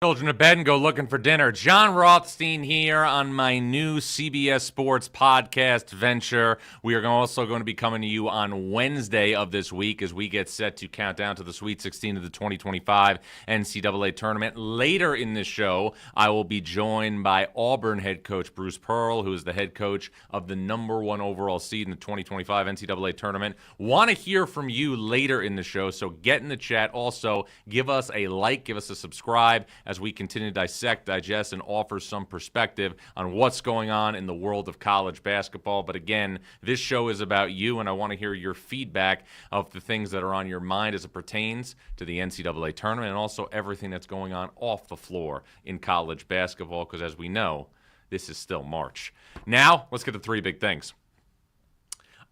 Children to bed and go looking for dinner. Jon Rothstein here on my new CBS Sports podcast venture. We are also going to be coming to you on Wednesday of this week as we get set to count down to the Sweet 16 of the 2025 NCAA tournament. Later in the show, I will be joined by Auburn head coach Bruce Pearl, who is the head coach of the number one overall seed in the 2025 NCAA tournament. Want to hear from you later in the show, so get in the chat. Also, give us a like, give us a subscribe, as we continue to dissect, digest, and offer some perspective on what's going on in the world of college basketball. But again, this show is about you, and I want to hear your feedback of the things that are on your mind as it pertains to the NCAA tournament and also everything that's going on off the floor in college basketball, because as we know, this is still March. Now, let's get to three big things.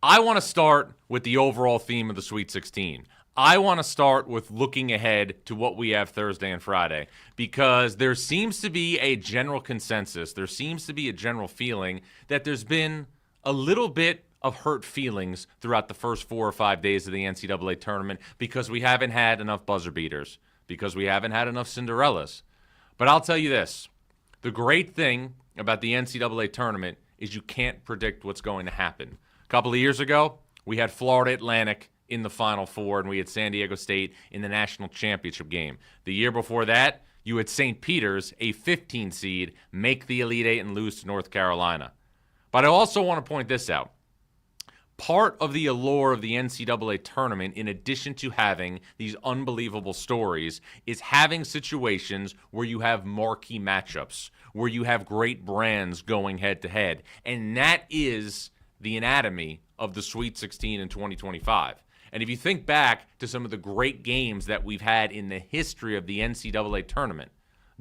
I want to start with the overall theme of the Sweet 16. I want to start with looking ahead to what we have Thursday and Friday, because there seems to be a general consensus, there seems to be a general feeling that there's been a little bit of hurt feelings throughout the first 4 or 5 days of the NCAA tournament because we haven't had enough buzzer beaters, because we haven't had enough Cinderellas. But I'll tell you this, the great thing about the NCAA tournament is you can't predict what's going to happen. A couple of years ago, we had Florida Atlantic in the Final Four, and we had San Diego State in the national championship game. The year before that, you had St. Peter's, a 15 seed, make the Elite Eight and lose to North Carolina. But I also want to point this out. Part of the allure of the NCAA tournament, in addition to having these unbelievable stories, is having situations where you have marquee matchups, where you have great brands going head-to-head. And that is the anatomy of the Sweet 16 in 2025. And if you think back to some of the great games that we've had in the history of the NCAA tournament,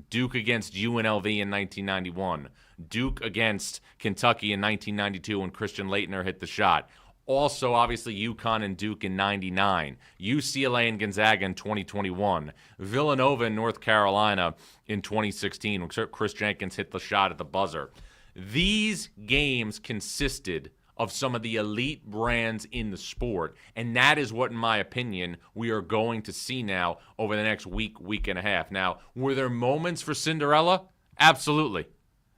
Duke against UNLV in 1991, Duke against Kentucky in 1992 when Christian Laettner hit the shot. Also, obviously, UConn and Duke in 99, UCLA and Gonzaga in 2021, Villanova and North Carolina in 2016 when Chris Jenkins hit the shot at the buzzer. These games consisted of some of the elite brands in the sport, and that is what, in my opinion, we are going to see now over the next week, week and a half. Now, were there moments for Cinderella? Absolutely.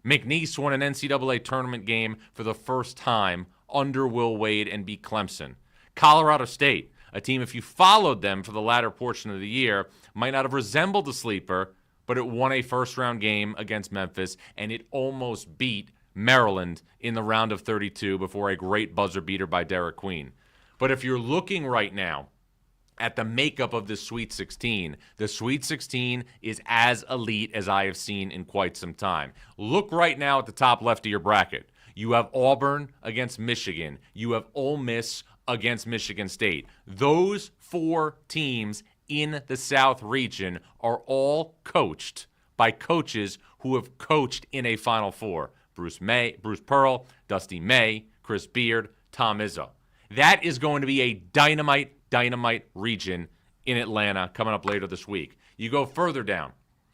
McNeese won an NCAA tournament game for the first time under Will Wade and beat Clemson. Colorado State, a team, if you followed them for the latter portion of the year, might not have resembled a sleeper, but it won a first-round game against Memphis, and it almost beat Maryland in the round of 32 before a great buzzer beater by Derek Queen. But if you're looking right now at the makeup of this Sweet 16, the Sweet 16 is as elite as I have seen in quite some time. Look right now at the top left of your bracket. You have Auburn against Michigan. You have Ole Miss against Michigan State. Those four teams in the South region are all coached by coaches who have coached in a Final Four. Bruce Pearl, Dusty May, Chris Beard, Tom Izzo. That is going to be a dynamite region in Atlanta coming up later this week. You go further down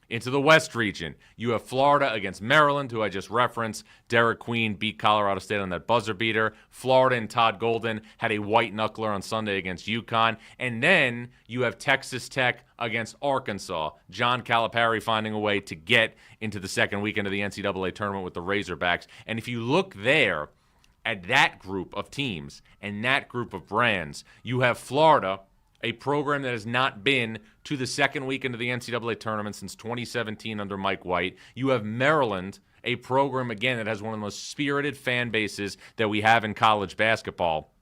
into the West region. You have Florida against Maryland, who I just referenced. Derek Queen beat Colorado State on that buzzer beater. Florida and Todd Golden had a white knuckler on Sunday against UConn. And then you have Texas Tech against Arkansas. Jon Calipari finding a way to get into the second weekend of the NCAA tournament with the Razorbacks. And if you look there at that group of teams and that group of brands, you have Florida, a program that has not been to the second weekend of the NCAA tournament since 2017 under Mike White. You have Maryland, a program, again, that has one of the most spirited fan bases that we have in college basketball.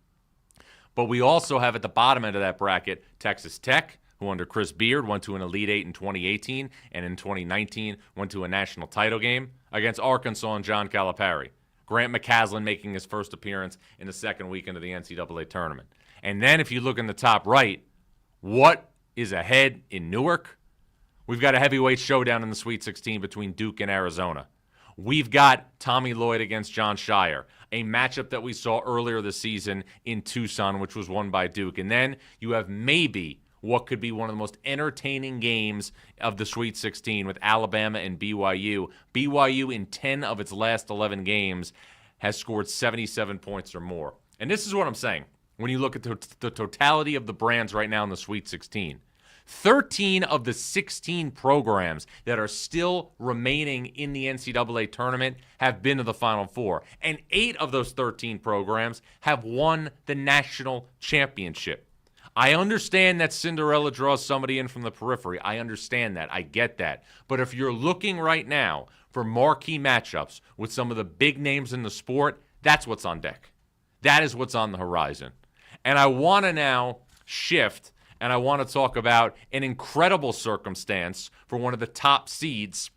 But we also have at the bottom end of that bracket Texas Tech, who under Chris Beard went to an Elite Eight in 2018 and in 2019 went to a national title game against Arkansas and Jon Calipari. Grant McCaslin making his first appearance in the second weekend of the NCAA tournament. And then if you look in the top right, what is ahead in Newark? We've got a heavyweight showdown in the Sweet 16 between Duke and Arizona. We've got Tommy Lloyd against John Shire, a matchup that we saw earlier this season in Tucson, which was won by Duke. And then you have maybe what could be one of the most entertaining games of the Sweet 16 with Alabama and BYU. BYU in 10 of its last 11 games has scored 77 points or more. And this is what I'm saying. When you look at the totality of the brands right now in the Sweet 16, 13 of the 16 programs that are still remaining in the NCAA tournament have been to the Final Four. And 8 of those 13 programs have won the national championship. I understand that Cinderella draws somebody in from the periphery. I understand that. I get that. But if you're looking right now for marquee matchups with some of the big names in the sport, that's what's on deck. That is what's on the horizon. And I want to now shift, and I want to talk about an incredible circumstance for one of the top seeds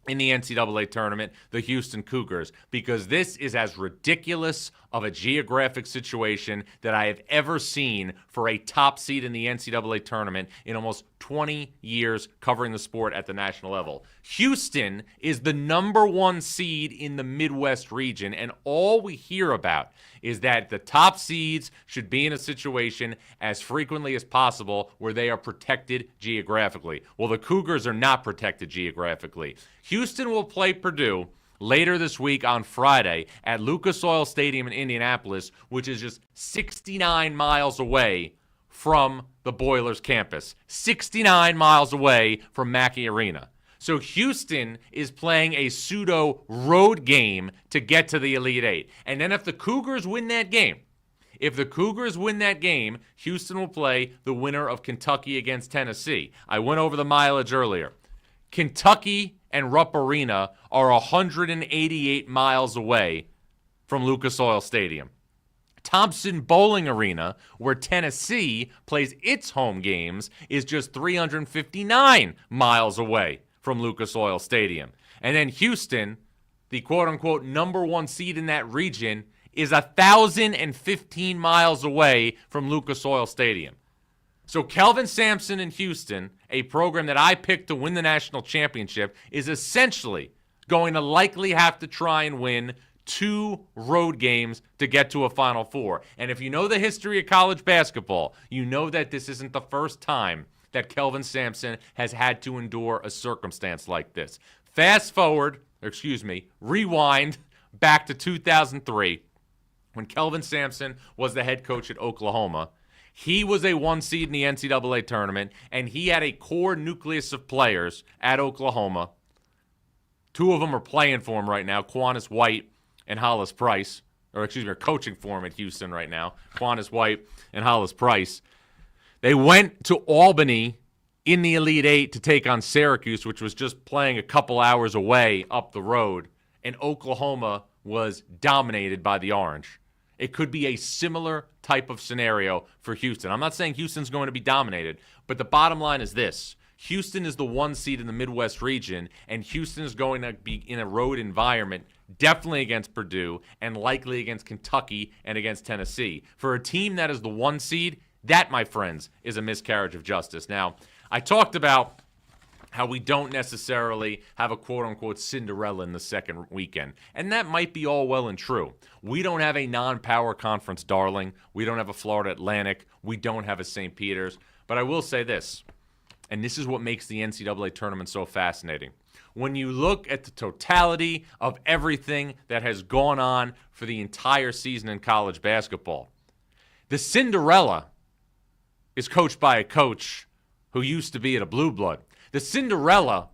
in the NCAA tournament, the Houston Cougars, because this is as ridiculous of a geographic situation that I have ever seen for a top seed in the NCAA tournament in almost 20 years covering the sport at the national level. Houston is the number 1 seed in the Midwest region, and all we hear about is that the top seeds should be in a situation as frequently as possible where they are protected geographically. Well, the Cougars are not protected geographically. Houston will play Purdue later this week on Friday at Lucas Oil Stadium in Indianapolis, which is just 69 miles away from the Boilers campus. 69 miles away from Mackey Arena. So Houston is playing a pseudo road game to get to the Elite Eight. And then if the Cougars win that game, Houston will play the winner of Kentucky against Tennessee. I went over the mileage earlier. Kentucky and Rupp Arena are 188 miles away from Lucas Oil Stadium. Thompson Bowling Arena, where Tennessee plays its home games, is just 359 miles away from Lucas Oil Stadium. And then Houston, the quote-unquote number 1 seed in that region, is 1,015 miles away from Lucas Oil Stadium. So Kelvin Sampson in Houston, a program that I picked to win the national championship, is essentially going to likely have to try and win 2 road games to get to a Final Four. And if you know the history of college basketball, you know that this isn't the first time that Kelvin Sampson has had to endure a circumstance like this. Rewind back to 2003 when Kelvin Sampson was the head coach at Oklahoma. He was a 1 seed in the NCAA tournament, and he had a core nucleus of players at Oklahoma. 2 of them are playing for him right now, Quantas White and Hollis Price. Are coaching for him at Houston right now, Quantas White and Hollis Price. They went to Albany in the Elite Eight to take on Syracuse, which was just playing a couple hours away up the road, and Oklahoma was dominated by the Orange. It could be a similar type of scenario for Houston. I'm not saying Houston's going to be dominated, but the bottom line is this. Houston is the 1 seed in the Midwest region, and Houston is going to be in a road environment, definitely against Purdue, and likely against Kentucky and against Tennessee. For a team that is the 1 seed, that, my friends, is a miscarriage of justice. Now, I talked about how we don't necessarily have a quote-unquote Cinderella in the second weekend. And that might be all well and true. We don't have a non-power conference darling. We don't have a Florida Atlantic. We don't have a St. Peter's. But I will say this, and this is what makes the NCAA tournament so fascinating. When you look at the totality of everything that has gone on for the entire season in college basketball, the Cinderella is coached by a coach who used to be at a blue blood. The Cinderella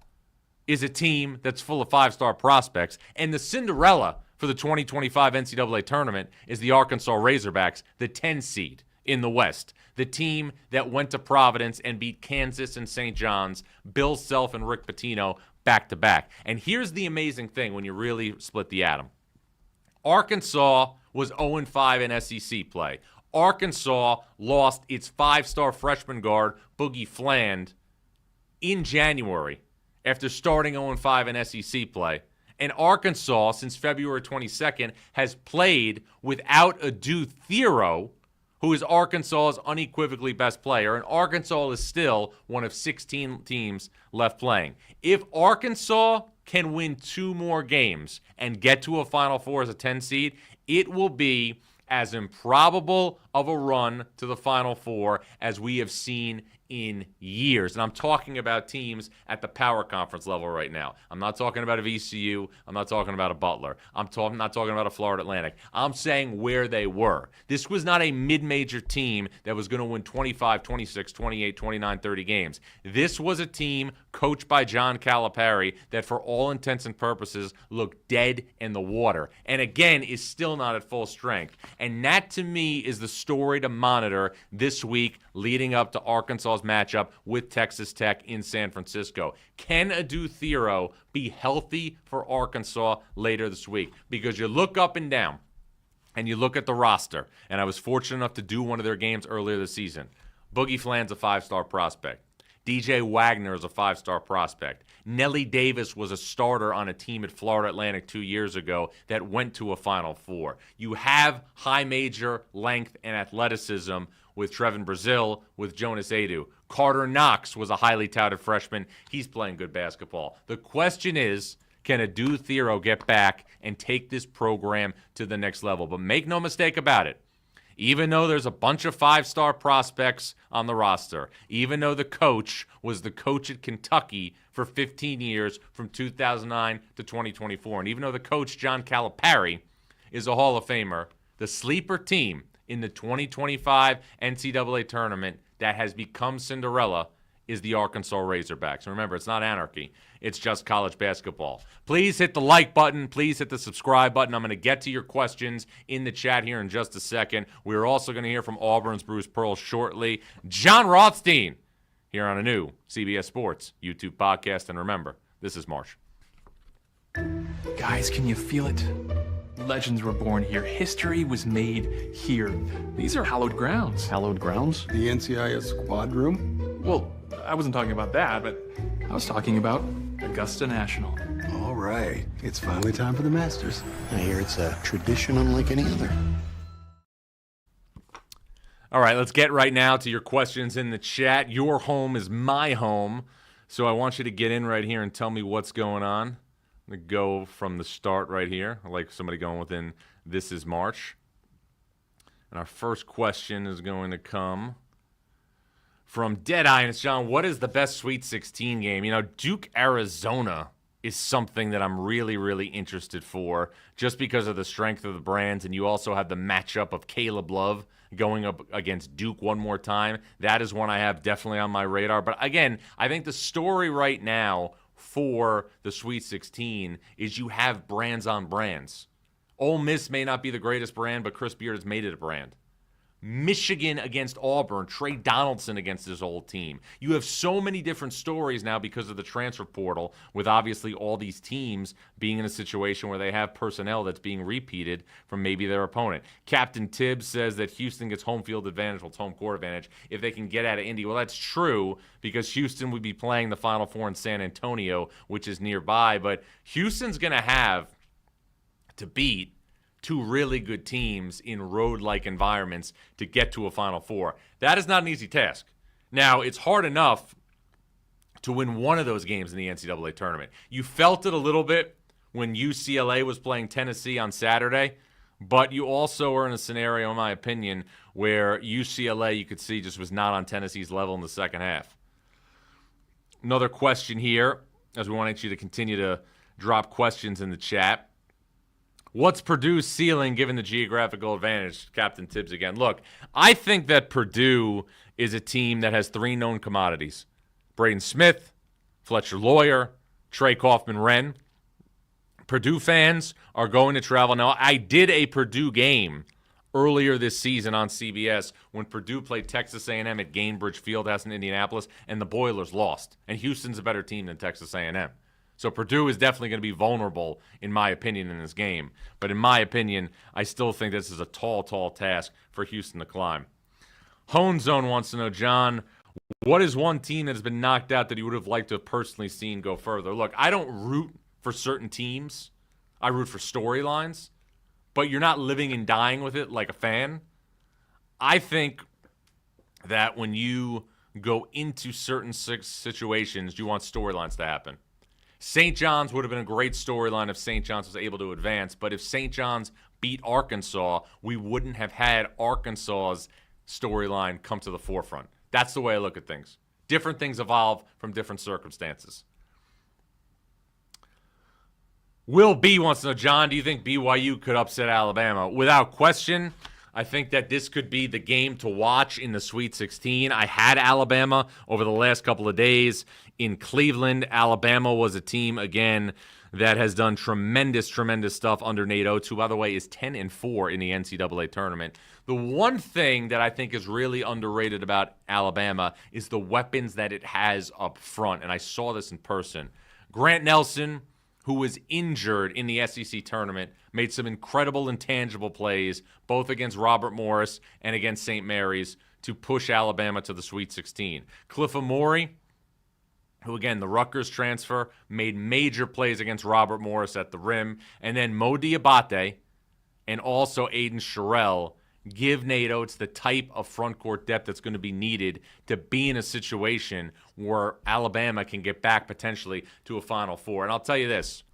is a team that's full of 5-star prospects, and the Cinderella for the 2025 NCAA tournament is the Arkansas Razorbacks, the 10 seed in the West, the team that went to Providence and beat Kansas and St. John's, Bill Self and Rick Pitino back-to-back. And here's the amazing thing when you really split the atom. Arkansas was 0-5 in SEC play. Arkansas lost its 5-star freshman guard, Boogie Fland, in January after starting 0-5 in SEC play. And Arkansas, since February 22nd, has played without Adu Thero, who is Arkansas's unequivocally best player. And Arkansas is still one of 16 teams left playing. If Arkansas can win 2 more games and get to a Final Four as a 10 seed, it will be as improbable of a run to the Final Four as we have seen in years. And I'm talking about teams at the power conference level right now. I'm not talking about a VCU. I'm not talking about a Butler. I'm not talking about a Florida Atlantic. I'm saying where they were. This was not a mid-major team that was going to win 25, 26, 28, 29, 30 games. This was a team coached by Jon Calipari that for all intents and purposes looked dead in the water. And again, is still not at full strength. And that to me is the story to monitor this week leading up to Arkansas's matchup with Texas Tech in San Francisco. Can Adu Thero be healthy for Arkansas later this week? Because you look up and down and you look at the roster, and I was fortunate enough to do one of their games earlier this season. Boogie Flan's a 5-star prospect. DJ Wagner is a 5-star prospect. Nellie Davis was a starter on a team at Florida Atlantic 2 years ago that went to a Final Four. You have high major length and athleticism with Trevin Brazile, with Jonas Adu. Carter Knox was a highly touted freshman. He's playing good basketball. The question is, can Adu Thero get back and take this program to the next level? But make no mistake about it. Even though there's a bunch of 5-star prospects on the roster, even though the coach was the coach at Kentucky for 15 years from 2009 to 2024, and even though the coach, Jon Calipari, is a Hall of Famer, the sleeper team in the 2025 NCAA tournament that has become Cinderella is the Arkansas Razorbacks. And remember, it's not anarchy. It's just college basketball. Please hit the like button. Please hit the subscribe button. I'm going to get to your questions in the chat here in just a second. We're also going to hear from Auburn's Bruce Pearl shortly. Jon Rothstein here on a new CBS Sports YouTube podcast. And remember, this is Marsh. Guys, can you feel it? Legends were born here. History was made here. These are hallowed grounds. Hallowed grounds? The NCIS squad room? Well, I wasn't talking about that, but I was talking about Augusta National. All right. It's finally time for the Masters. I hear it's a tradition unlike any other. All right, let's get right now to your questions in the chat. Your home is my home, so I want you to get in right here and tell me what's going on. I'm going to go from the start right here. I like somebody going within This is March. And our first question is going to come from Deadeye, and it's John, what is the best Sweet 16 game? You know, Duke, Arizona is something that I'm really, really interested for just because of the strength of the brands, and you also have the matchup of Caleb Love going up against Duke one more time. That is one I have definitely on my radar. But again, I think the story right now for the Sweet 16 is you have brands on brands. Ole Miss may not be the greatest brand, but Chris Beard has made it a brand. Michigan against Auburn, Trey Donaldson against his old team. You have so many different stories now because of the transfer portal, with obviously all these teams being in a situation where they have personnel that's being repeated from maybe their opponent. Captain Tibbs says that Houston gets home field advantage, well, it's home court advantage, if they can get out of Indy. Well, that's true because Houston would be playing the Final Four in San Antonio, which is nearby, but Houston's going to have to beat two really good teams in road-like environments to get to a Final Four. That is not an easy task. Now, it's hard enough to win one of those games in the NCAA tournament. You felt it a little bit when UCLA was playing Tennessee on Saturday, but you also are in a scenario, in my opinion, where UCLA, you could see, just was not on Tennessee's level in the second half. Another question here, as we want you to continue to drop questions in the chat. What's Purdue's ceiling given the geographical advantage? Captain Tibbs again. Look, I think that Purdue is a team that has three known commodities. Braden Smith, Fletcher Lawyer, Trey Kaufman-Wren. Purdue fans are going to travel. Now, I did a Purdue game earlier this season on CBS when Purdue played Texas A&M at Gainbridge Fieldhouse in Indianapolis, and the Boilers lost. And Houston's a better team than Texas A&M. So Purdue is definitely going to be vulnerable, in my opinion, in this game. But in my opinion, I still think this is a tall, tall task for Houston to climb. Hone Zone wants to know, John, what is one team that has been knocked out that you would have liked to have personally seen go further? Look, I don't root for certain teams. I root for storylines. But you're not living and dying with it like a fan. I think that when you go into certain situations, you want storylines to happen. St. John's would have been a great storyline if St. John's was able to advance, but if St. John's beat Arkansas, we wouldn't have had Arkansas's storyline come to the forefront. That's the way I look at things. Different things evolve from different circumstances. Will B wants to know, John, do you think BYU could upset Alabama? Without question, I think that this could be the game to watch in the Sweet 16. I had Alabama over the last couple of days in Cleveland. Alabama was a team, again, that has done tremendous stuff under Nate Oates, who, by the way, is 10-4 in the NCAA tournament. The one thing that I think is really underrated about Alabama is the weapons that it has up front, and I saw this in person. Grant Nelson, who was injured in the SEC tournament, made some incredible intangible plays, both against Robert Morris and against St. Mary's, to push Alabama to the Sweet 16. Cliff Amori, who, again, the Rutgers transfer, made major plays against Robert Morris at the rim. And then Mo Diabate and also Aiden Sherrill give Nate Oates the type of front court depth that's going to be needed to be in a situation where Alabama can get back potentially to a Final Four. And I'll tell you this,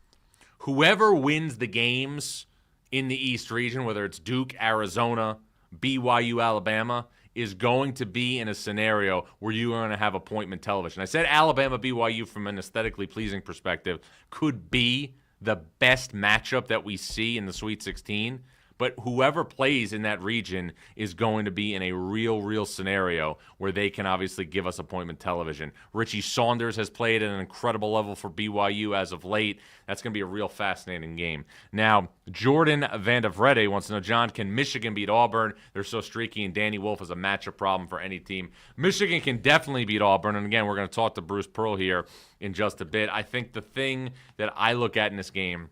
whoever wins the games in the East region, whether it's Duke, Arizona, BYU, Alabama, is going to be in a scenario where you're going to have appointment television. I said Alabama, BYU, from an aesthetically pleasing perspective, could be the best matchup that we see in the Sweet 16. But whoever plays in that region is going to be in a real scenario where they can obviously give us appointment television. Richie Saunders has played at an incredible level for BYU as of late. That's going to be a real fascinating game. Now, Jordan Vandevrede wants to know, John, can Michigan beat Auburn? They're so streaky, and Danny Wolf is a matchup problem for any team. Michigan can definitely beat Auburn, and again, we're going to talk to Bruce Pearl here in just a bit. I think the thing that I look at in this game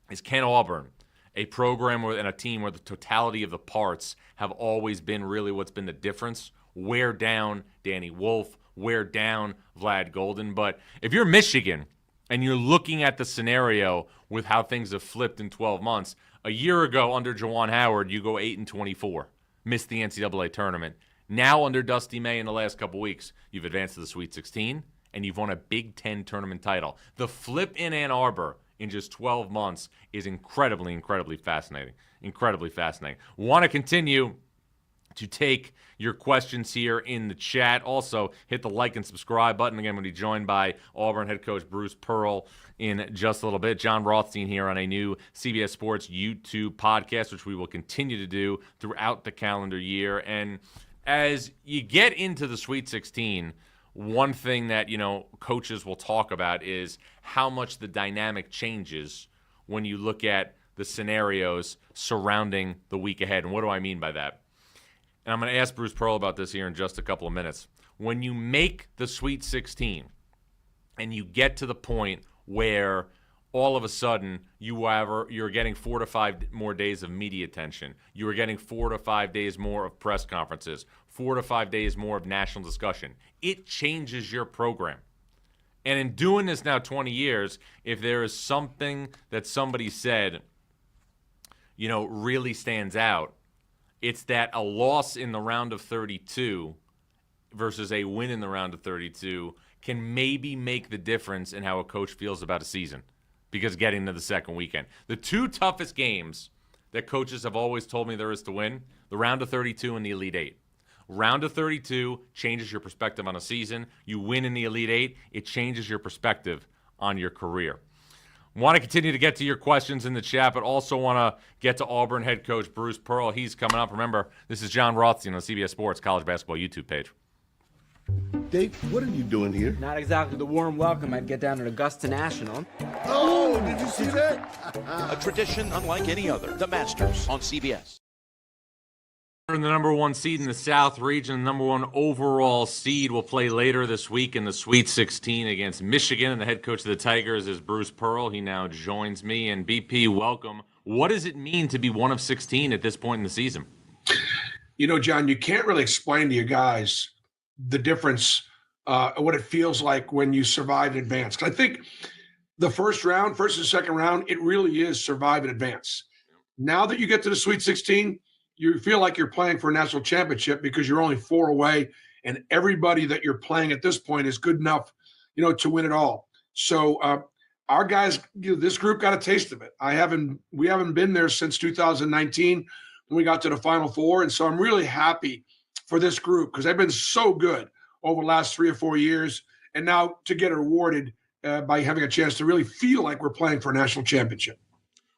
is, can Auburn, a program and a team where the totality of the parts have always been really what's been the difference, wear down Danny Wolf, wear down Vlad Golden? But if you're Michigan and you're looking at the scenario with how things have flipped in 12 months, a year ago under Juwan Howard, you go 8-24, missed the NCAA tournament. Now under Dusty May in the last couple weeks, you've advanced to the Sweet 16 and you've won a Big Ten tournament title. The flip in Ann Arbor in just 12 months is incredibly fascinating. Incredibly fascinating. Want to continue to take your questions here in the chat. Also, hit the like and subscribe button. Again, we'll be joined by Auburn head coach Bruce Pearl in just a little bit. Jon Rothstein here on a new CBS Sports YouTube podcast, which we will continue to do throughout the calendar year. And as you get into the Sweet 16, one thing that, coaches will talk about is how much the dynamic changes when you look at the scenarios surrounding the week ahead. And what do I mean by that? And I'm going to ask Bruce Pearl about this here in just a couple of minutes. When you make the Sweet 16 and you get to the point where all of a sudden you're getting 4 to 5 more days of media attention, you are getting 4 to 5 days more of press conferences, 4 to 5 days more of national discussion, it changes your program. And in doing this now 20 years, if there is something that somebody said, really stands out, it's that a loss in the round of 32 versus a win in the round of 32 can maybe make the difference in how a coach feels about a season, because getting to the second weekend. The two toughest games that coaches have always told me there is to win, the round of 32 and the Elite Eight. Round of 32 changes your perspective on a season. You win in the Elite Eight, it changes your perspective on your career. Want to continue to get to your questions in the chat, but also want to get to Auburn head coach Bruce Pearl. He's coming up. Remember, this is Jon Rothstein on the CBS Sports College Basketball YouTube page. Dave, what are you doing here? Not exactly the warm welcome I'd get down at Augusta National. Oh, did you see that? A tradition unlike any other. The Masters on CBS. The number one seed in the South region, the number one overall seed, will play later this week in the Sweet 16 against Michigan. And the head coach of the Tigers is Bruce Pearl. He now joins me. And BP, welcome. What does it mean to be one of 16 at this point in the season? John, you can't really explain to your guys the difference, what it feels like when you survive and advance. 'Cause I think the first and second round, it really is survive and advance. Now that you get to the Sweet 16, you feel like you're playing for a national championship because you're only 4 away, and everybody that you're playing at this point is good enough, to win it all. So our guys, this group got a taste of it. We haven't been there since 2019 when we got to the Final Four, and so I'm really happy for this group because they've been so good over the last 3 or 4 years, and now to get rewarded by having a chance to really feel like we're playing for a national championship.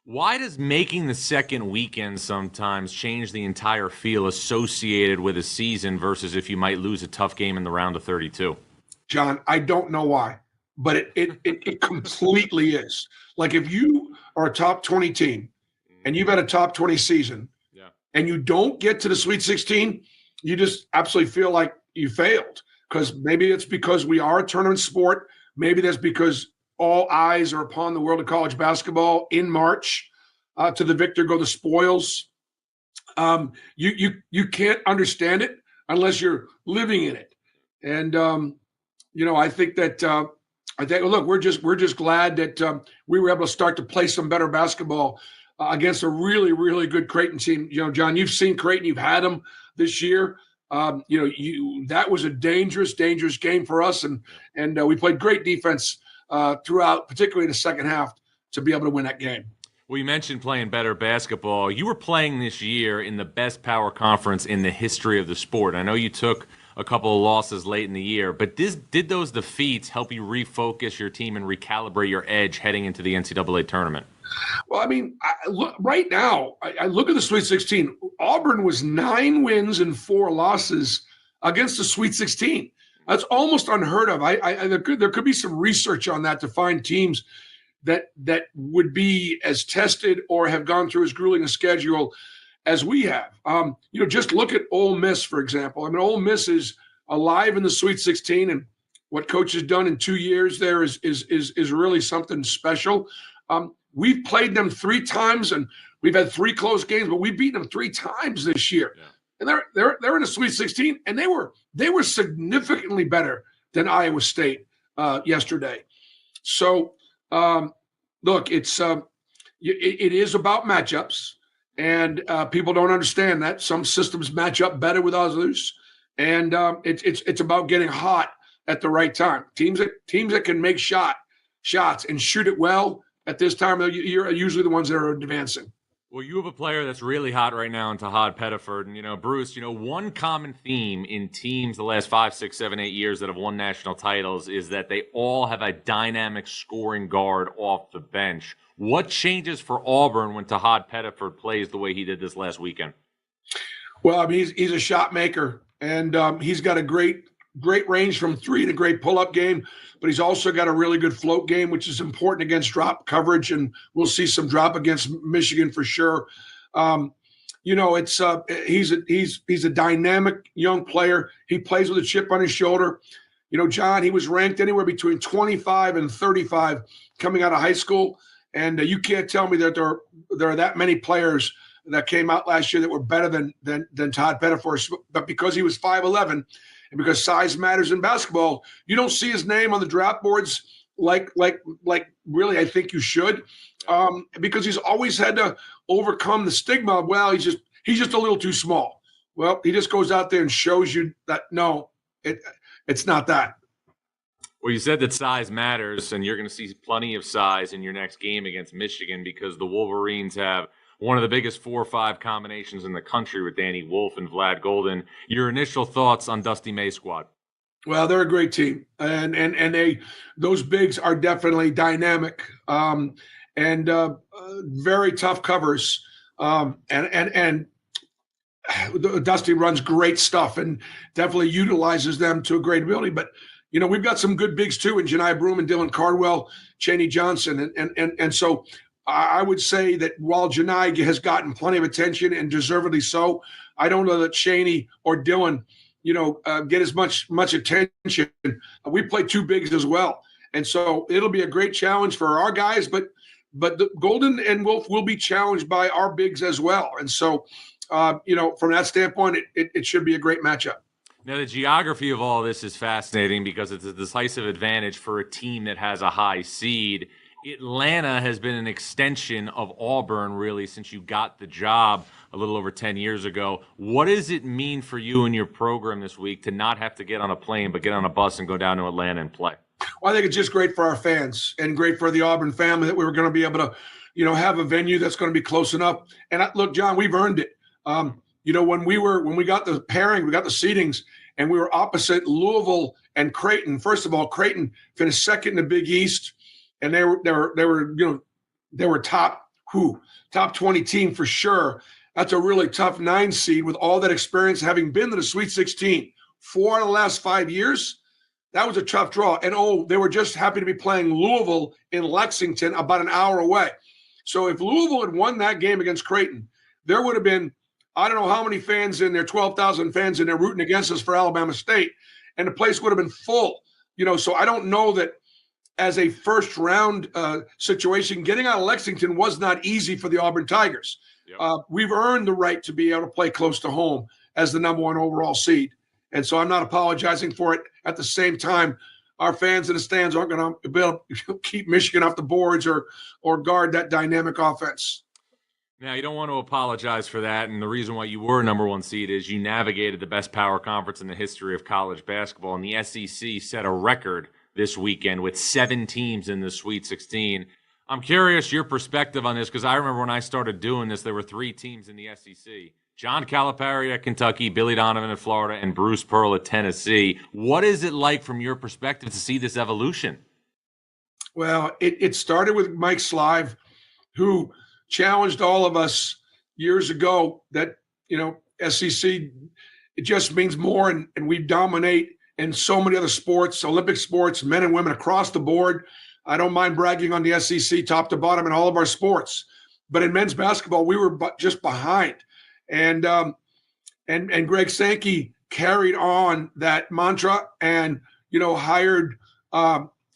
Why does making the second weekend sometimes change the entire feel associated with a season versus if you might lose a tough game in the round of 32? John, I don't know why, but it completely is. Like if you are a top 20 team and you've had a top 20 season and you don't get to the Sweet 16, you just absolutely feel like you failed because maybe it's because we are a tournament sport. Maybe that's because all eyes are upon the world of college basketball in March. To the victor go the spoils. You can't understand it unless you're living in it. And I think that look, we're just glad that we were able to start to play some better basketball against a really, really good Creighton team. John, you've seen Creighton, you've had them this year. That was a dangerous game for us, and we played great defense throughout, particularly in the second half, to be able to win that game. Well, you mentioned playing better basketball. You were playing this year in the best power conference in the history of the sport. I know you took a couple of losses late in the year, but did those defeats help you refocus your team and recalibrate your edge heading into the NCAA tournament? Well, I mean, right now, I look at the Sweet 16. Auburn was 9 wins and 4 losses against the Sweet 16. That's almost unheard of. There could be some research on that to find teams that would be as tested or have gone through as grueling a schedule as we have. Just look at Ole Miss, for example. I mean, Ole Miss is alive in the Sweet 16, and what coach has done in 2 years there is really something special. We've played them 3 times, and we've had 3 close games, but we've beaten them 3 times this year. Yeah. And they're in the Sweet 16, and they were significantly better than Iowa State yesterday. So look, it is about matchups, and people don't understand that some systems match up better with others, and it's about getting hot at the right time. Teams that can make shots and shoot it well at this time of the year are usually the ones that are advancing. Well, you have a player that's really hot right now in Tahad Pettiford. And, Bruce, one common theme in teams the last 5, 6, 7, 8 years that have won national titles is that they all have a dynamic scoring guard off the bench. What changes for Auburn when Tahad Pettiford plays the way he did this last weekend? Well, I mean, he's a shot maker, and he's got a great range from 3 and a great pull-up game, but he's also got a really good float game, which is important against drop coverage, and we'll see some drop against Michigan for sure. He's a dynamic young player. He plays with a chip on his shoulder. John, he was ranked anywhere between 25 and 35 coming out of high school, and you can't tell me that there are that many players that came out last year that were better than Todd Pettiford, but because he was 5'11", and because size matters in basketball, you don't see his name on the draft boards like really I think you should, because he's always had to overcome the stigma of, well, he's just a little too small. Well, he just goes out there and shows you that no, it's not that. Well, you said that size matters, and you're going to see plenty of size in your next game against Michigan because the Wolverines have one of the biggest 4 or 5 combinations in the country with Danny Wolf and Vlad Golden. Your initial thoughts on Dusty May's squad? Well, they're a great team, and those bigs are definitely dynamic and very tough covers. And Dusty runs great stuff and definitely utilizes them to a great ability. But we've got some good bigs too in Janai Broom and Dylan Cardwell, Chaney Johnson, and so. I would say that while Janai has gotten plenty of attention and deservedly so, I don't know that Chaney or Dylan, get as much attention. We play 2 bigs as well, and so it'll be a great challenge for our guys. But the Golden and Wolf will be challenged by our bigs as well, and so from that standpoint, it should be a great matchup. Now, the geography of all this is fascinating because it's a decisive advantage for a team that has a high seed. Atlanta has been an extension of Auburn, really, since you got the job a little over 10 years ago. What does it mean for you and your program this week to not have to get on a plane, but get on a bus and go down to Atlanta and play? Well, I think it's just great for our fans and great for the Auburn family that we were going to be able to, have a venue that's going to be close enough. And look, John, we've earned it. When we got the pairing, we got the seedings, and we were opposite Louisville and Creighton. First of all, Creighton finished second in the Big East, and they were top 20 team for sure. That's a really tough 9 seed with all that experience, having been to the Sweet 16 4 out of the last 5 years. That was a tough draw. And they were just happy to be playing Louisville in Lexington, about an hour away. So if Louisville had won that game against Creighton, there would have been, I don't know how many fans in there, 12,000 fans in there rooting against us for Alabama State, and the place would have been full. So I don't know that as a first round situation, getting out of Lexington was not easy for the Auburn Tigers. Yep. We've earned the right to be able to play close to home as the number 1 overall seed. And so I'm not apologizing for it. At the same time, our fans in the stands aren't going to be able to keep Michigan off the boards or guard that dynamic offense. Now, you don't want to apologize for that, and the reason why you were number 1 seed is you navigated the best power conference in the history of college basketball, and the SEC set a record this weekend with 7 teams in the Sweet 16. I'm curious your perspective on this, because I remember when I started doing this, there were 3 teams in the SEC. Jon Calipari at Kentucky, Billy Donovan at Florida, and Bruce Pearl at Tennessee. What is it like from your perspective to see this evolution? Well, it started with Mike Slive, who challenged all of us years ago that, SEC, it just means more, and we dominate in so many other sports, Olympic sports, men and women across the board. I don't mind bragging on the SEC top to bottom in all of our sports. But in men's basketball, we were just behind. And Greg Sankey carried on that mantra and, hired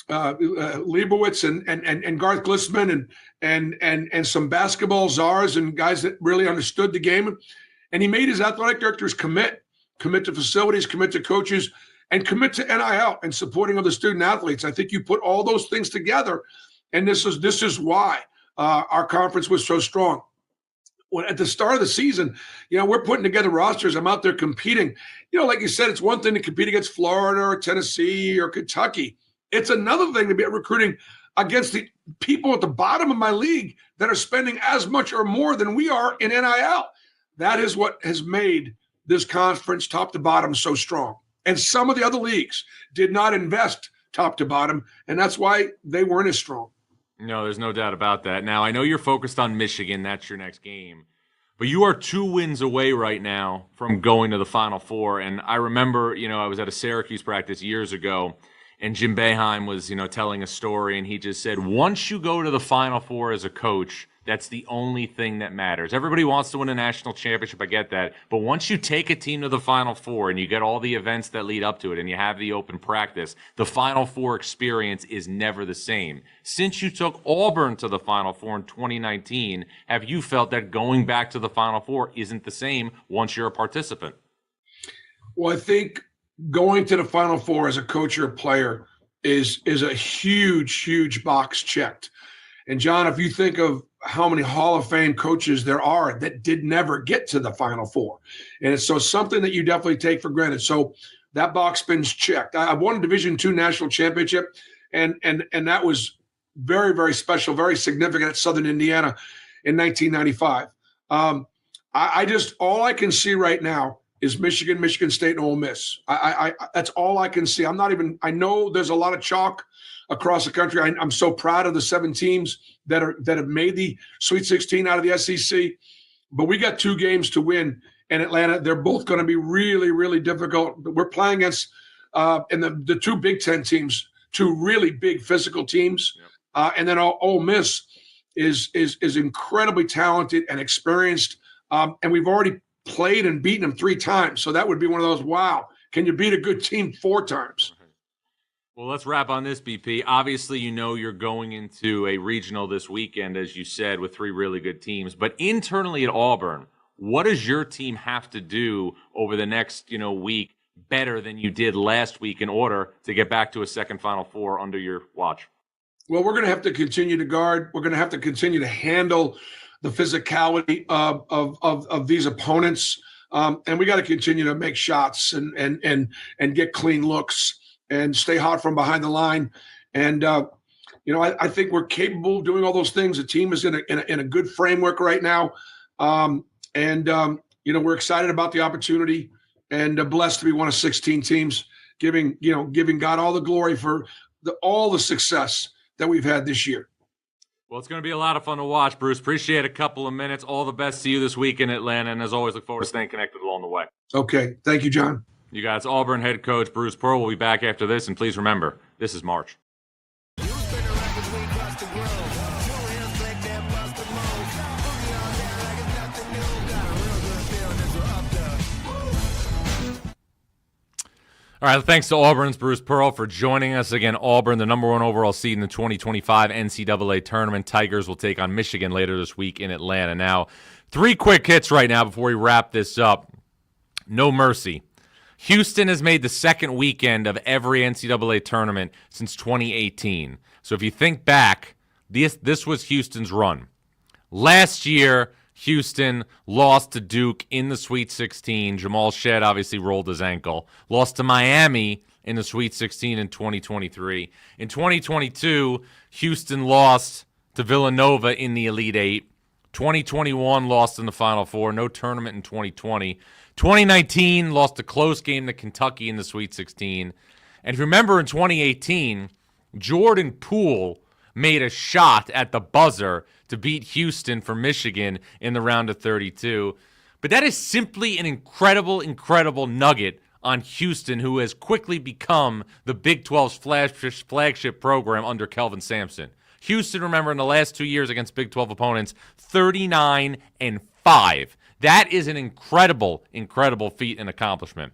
Leibowitz and Garth Glissman and some basketball czars and guys that really understood the game. And he made his athletic directors commit to facilities, commit to coaches, and commit to NIL and supporting of the student athletes. I think you put all those things together, and this is why our conference was so strong. When at the start of the season, we're putting together rosters. I'm out there competing. Like you said, it's one thing to compete against Florida or Tennessee or Kentucky. It's another thing to be recruiting against the people at the bottom of my league that are spending as much or more than we are in NIL. That is what has made this conference top to bottom so strong. And some of the other leagues did not invest top to bottom, and that's why they weren't as strong. No, there's no doubt about that. Now, I know you're focused on Michigan. That's your next game. But you are 2 wins away right now from going to the Final Four. And I remember, I was at a Syracuse practice years ago, and Jim Boeheim was, telling a story, and he just said, once you go to the Final Four as a coach, that's the only thing that matters. Everybody wants to win a national championship, I get that. But once you take a team to the Final Four and you get all the events that lead up to it and you have the open practice, the Final Four experience is never the same. Since you took Auburn to the Final Four in 2019, have you felt that going back to the Final Four isn't the same once you're a participant? Well, I think going to the Final Four as a coach or a player is a huge box checked. And John, if you think of how many Hall of Fame coaches there are that did never get to the Final Four, and it's so something that you definitely take for granted. So that box spin's checked. I won a Division II national championship, and that was very, very special, very significant at Southern Indiana in 1995. All I can see right now is Michigan, Michigan State, and Ole Miss. That's all I can see. I know there's a lot of chalk across the country. I'm so proud of the 7 teams that have made the Sweet 16 out of the SEC, but we got 2 games to win in Atlanta. They're both going to be really, really difficult. We're playing against in the 2 Big Ten teams, 2 really big physical teams. Yep. And then Ole Miss is incredibly talented and experienced. And we've already played and beaten them 3 times. So that would be one of those, wow, can you beat a good team 4 times? Well, let's wrap on this, BP. Obviously, you're going into a regional this weekend, as you said, with 3 really good teams. But internally at Auburn, what does your team have to do over the next, week better than you did last week in order to get back to a second Final Four under your watch? Well, we're going to have to continue to guard. We're going to have to continue to handle the physicality of these opponents. And we got to continue to make shots and get clean looks and stay hot from behind the line. And, I think we're capable of doing all those things. The team is in a good framework right now. We're excited about the opportunity and blessed to be one of 16 teams, giving God all the glory for all the success that we've had this year. Well, it's going to be a lot of fun to watch, Bruce. Appreciate a couple of minutes. All the best to you this week in Atlanta, and as always, look forward to staying connected along the way. Okay. Thank you, John. You guys, Auburn head coach Bruce Pearl will be back after this, and please remember, this is March. All right, thanks to Auburn's Bruce Pearl for joining us. Again, Auburn, the number 1 overall seed in the 2025 NCAA tournament. Tigers will take on Michigan later this week in Atlanta. Now, 3 quick hits right now before we wrap this up. No mercy. Houston has made the second weekend of every NCAA tournament since 2018. So if you think back, this was Houston's run. Last year, Houston lost to Duke in the Sweet 16. Jamal Shead obviously rolled his ankle. Lost to Miami in the Sweet 16 in 2023. In 2022, Houston lost to Villanova in the Elite Eight. 2021 lost in the Final Four. No tournament in 2020. 2019 lost a close game to Kentucky in the Sweet 16. And if you remember in 2018, Jordan Poole made a shot at the buzzer to beat Houston for Michigan in the round of 32. But that is simply an incredible, incredible nugget on Houston, who has quickly become the Big 12's flagship program under Kelvin Sampson. Houston, remember, in the last 2 years against Big 12 opponents, 39-5. That is an incredible, incredible feat and accomplishment.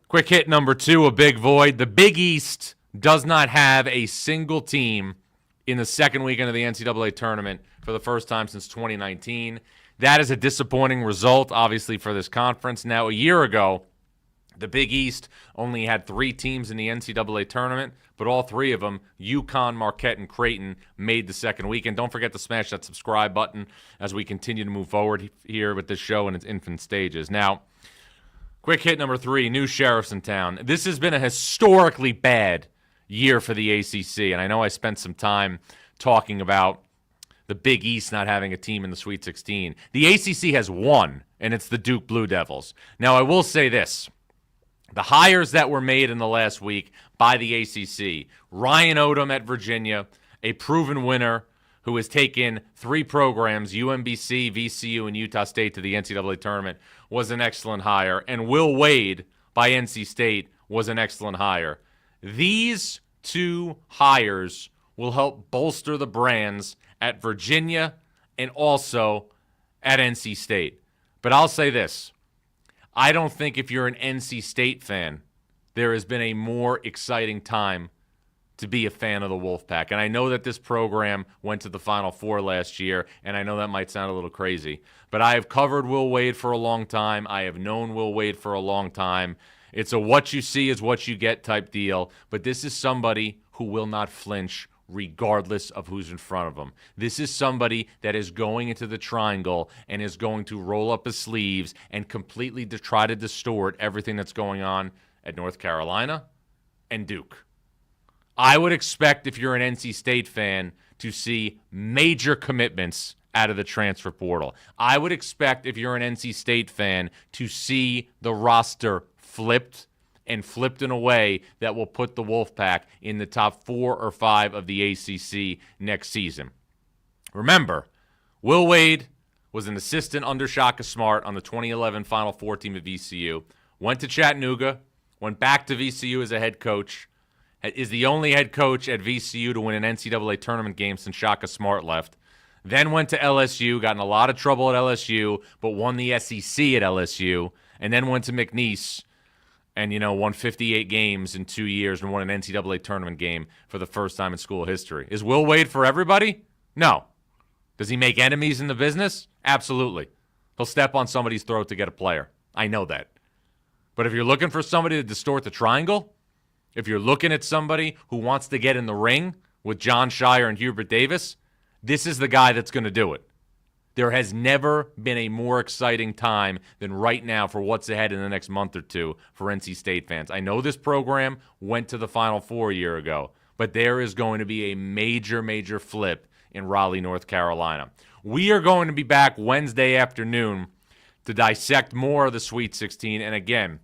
Quick hit number 2, a big void. The Big East does not have a single team in the second weekend of the NCAA tournament for the first time since 2019. That is a disappointing result, obviously, for this conference. Now, a year ago, the Big East only had 3 teams in the NCAA tournament, but all 3 of them, UConn, Marquette, and Creighton, made the second weekend. Don't forget to smash that subscribe button as we continue to move forward here with this show in its infant stages. Now, quick hit number 3, new sheriffs in town. This has been a historically bad year for the ACC, and I know I spent some time talking about the Big East not having a team in the Sweet 16. The ACC has one, and it's the Duke Blue Devils. Now, I will say this. The hires that were made in the last week by the ACC, Ryan Odom at Virginia, a proven winner who has taken 3 programs, UMBC, VCU, and Utah State, to the NCAA tournament, was an excellent hire. And Will Wade by NC State was an excellent hire. These 2 hires will help bolster the brands at Virginia and also at NC State. But I'll say this. I don't think if you're an NC State fan, there has been a more exciting time to be a fan of the Wolfpack. And I know that this program went to the Final Four last year, and I know that might sound a little crazy. But I have covered Will Wade for a long time. I have known Will Wade for a long time. It's a what you see is what you get type deal. But this is somebody who will not flinch regardless of who's in front of him. This is somebody that is going into the triangle and is going to roll up his sleeves and completely try to distort everything that's going on at North Carolina and Duke. I would expect, if you're an NC State fan, to see major commitments out of the transfer portal. I would expect, if you're an NC State fan, to see the roster flipped in a way that will put the Wolfpack in the top 4 or 5 of the ACC next season. Remember, Will Wade was an assistant under Shaka Smart on the 2011 Final Four team at VCU, went to Chattanooga, went back to VCU as a head coach, is the only head coach at VCU to win an NCAA tournament game since Shaka Smart left, then went to LSU, got in a lot of trouble at LSU, but won the SEC at LSU, and then went to McNeese and, won 58 games in 2 years and won an NCAA tournament game for the first time in school history. Is Will Wade for everybody? No. Does he make enemies in the business? Absolutely. He'll step on somebody's throat to get a player. I know that. But if you're looking for somebody to distort the triangle, if you're looking at somebody who wants to get in the ring with John Shire and Hubert Davis, this is the guy that's going to do it. There has never been a more exciting time than right now for what's ahead in the next month or two for NC State fans. I know this program went to the Final Four a year ago, but there is going to be a major flip in Raleigh, North Carolina. We are going to be back Wednesday afternoon to dissect more of the Sweet 16. And again,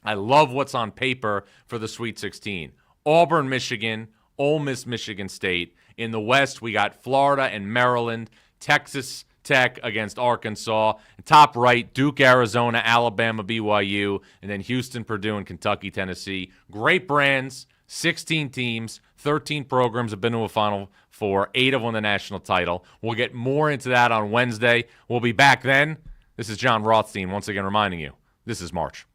I love what's on paper for the Sweet 16. Auburn, Michigan, Ole Miss, Michigan State. In the West, we got Florida and Maryland, Texas Tech against Arkansas. Top right, Duke, Arizona, Alabama, BYU, and then Houston, Purdue, and Kentucky, Tennessee. Great brands, 16 teams, 13 programs have been to a Final Four, 8 have won the national title. We'll get more into that on Wednesday. We'll be back then. This is Jon Rothstein once again reminding you, this is March.